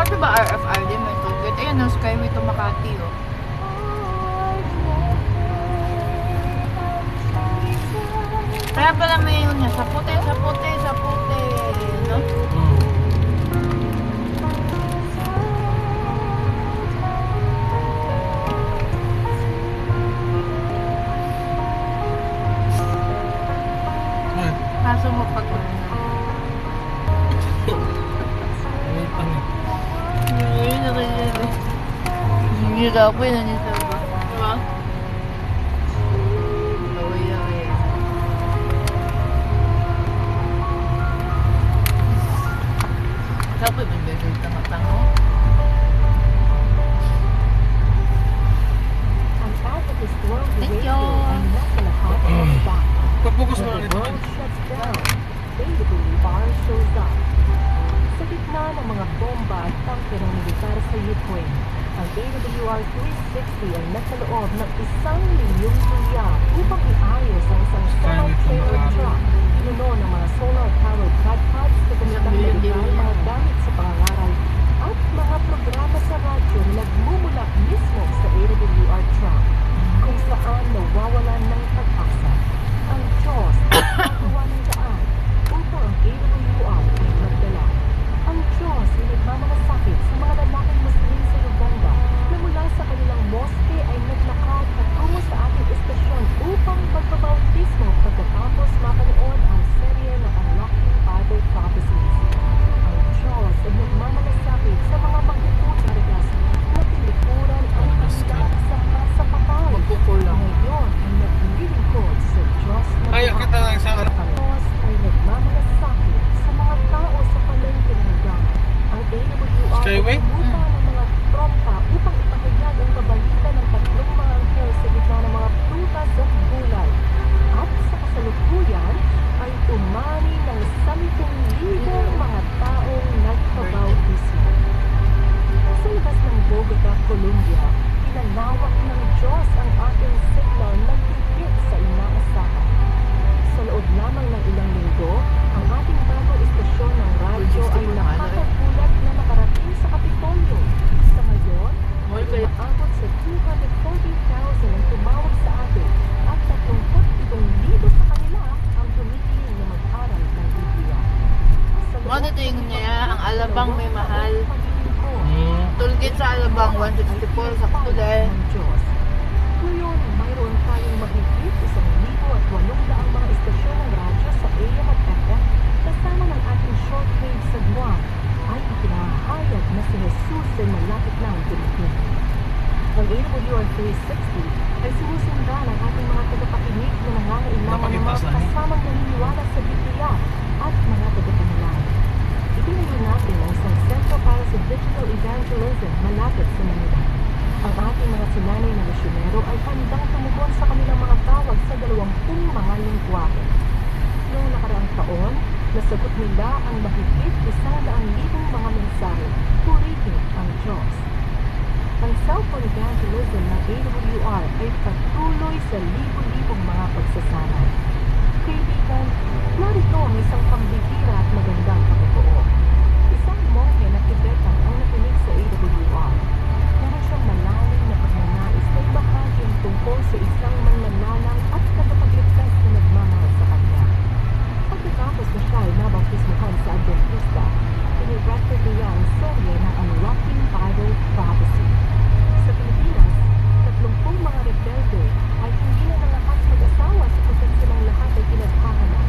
Makati ba RFID may toolgate? Ayan ang Skyway to Makati oh. Kaya pala may yun niya, sapote, no? Kaso mo pag hindi ka po yun ang isa ba? Diba? Kapag magbibig ka matango. Thank you! Pag-focus mo lang ito. Sa gitna ng mga bomba at tangke ng militar sa Ukraine, ang AWR-360 ay nakaloob ng ₱1,000,000 upang iayos ang isang solar trailer truck. Puno ng mga solar-powered tripod sa kamitang medical, mga gamit sa pangangaral, at mga programa sa radyo na nagmumula mismo sa AWR truck, kung saan nawawalan ng pag-asa. Ang Diyos ay nagawa ng daan upang ang AWR ay magdala. Ang Diyos ay nagmamalasakit sa mga lalaking Muslim sa Uganda na mula sa kanilang moske ay naglakad patungo sa ating istasyon upang magpabautismo pagkatapos mapanood ang serye na Unlocking Bible Prophecies. Ang Diyos ay nagmamalasakit sa mga magpupunarigas na tinikuran ang kanilang sa patay. Ngayon ay naglilingkod sa Diyos na Ayaw kita lang sa ang Diyos ay nagmamalasakit sa mga tao sa palengke ng Uganda. Ang AWR Skyway? ay pumunta ng mga trompa upang ipahayag ang kabalitan ng 3 mga anghel sa gitna ng mga prutas at gulay. At sa kasalukuyan ay umani ng 10,000 mga taong nagpabautismo. Sa labas ng Bogota, Colombia, pinalawak ng Diyos ang ating signal na higit sa inaasahan. Sa loob lamang ng ilang linggo, ang ating bagong istasyon ng radyo ay nakakagulat na nakarating sa Kapitolyo. Sa ngayon, ay umaabot sa 240,000 ang tumawag sa atin at 37,000 sa kanila ang humihiling na mag-aral ng Biblia. Monitoring niya, ang Alabang may mahal. Toolgate sa Alabang, 164 sa Kuday. Ngayon, mayroon tayong mahigit 1,800 mga istasyon ng radyo sa AM at FM kasama ng ating shortwave sa Guam ay ipinahayag na si Jesus ay malapit na ang dumating. Ang AWR 360 ay sinusundan ang ating mga tagapakinig na nangangailangan ng mga kasamang naniniwala sa Biblia at mga tagapanalangin. Itinayo natin ang isang sentro para sa digital evangelism malapit sa Manila. Ang ating mga sinanay na misyonero ay handang tumugon sa kanilang mga tawag sa 20 mga lingwahe. Noong nakaraang taon, nasagot nila ang mahigit 100,000 mga mensahe, purihin ang Diyos. Ang cellphone evangelism ng AWR ay patuloy sa libo-libong mga pagsasanay. Kaibigan, narito ang isang pambihira at magandang patotoo. Isang monghe na Tibetan ang nakinig sa AWR. Meron siyang malalim na pagnanais na ibahagi ang tungkol sa isang manlalalang at tagapagligtas na nagmamahal sa kanya. Pagkatapos na siya ay nabautismuhan sa Adventista, inirecord niya ang serye ng Unlocking Bible Prophecy. Sa Pilipinas, 30 mga rebelde ay hindi na nangahas mag-asawa sapagkat silang lahat ay pinaghahanap.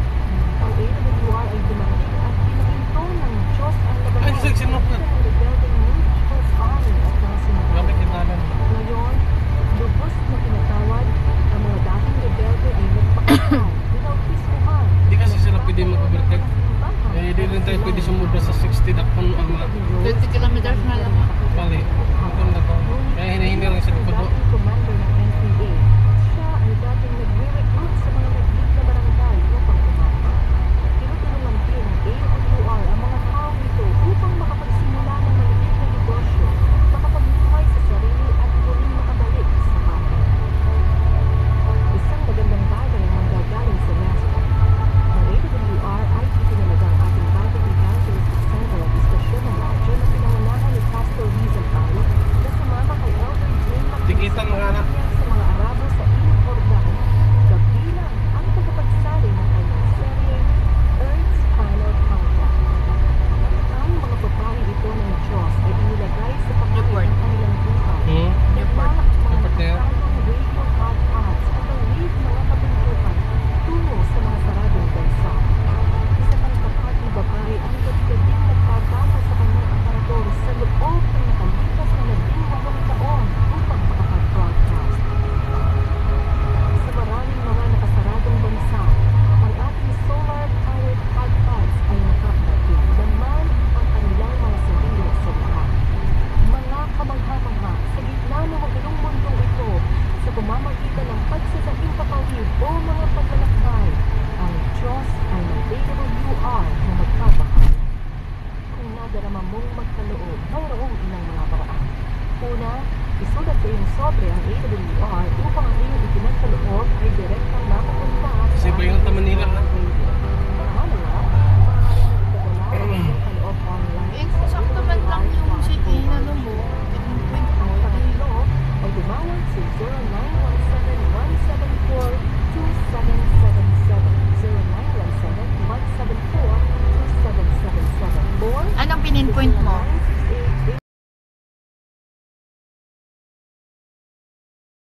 Ang AWR ay dumating at pinahinto pamamagitan ng pagsasahimpapawid o mga paglalakbay. Ang Diyos ay may AWR na magpapahal. Kung nadarama mong magkaloob, mayroong ilang mga paraan. Una, isulat sa iyong sobre ang AWR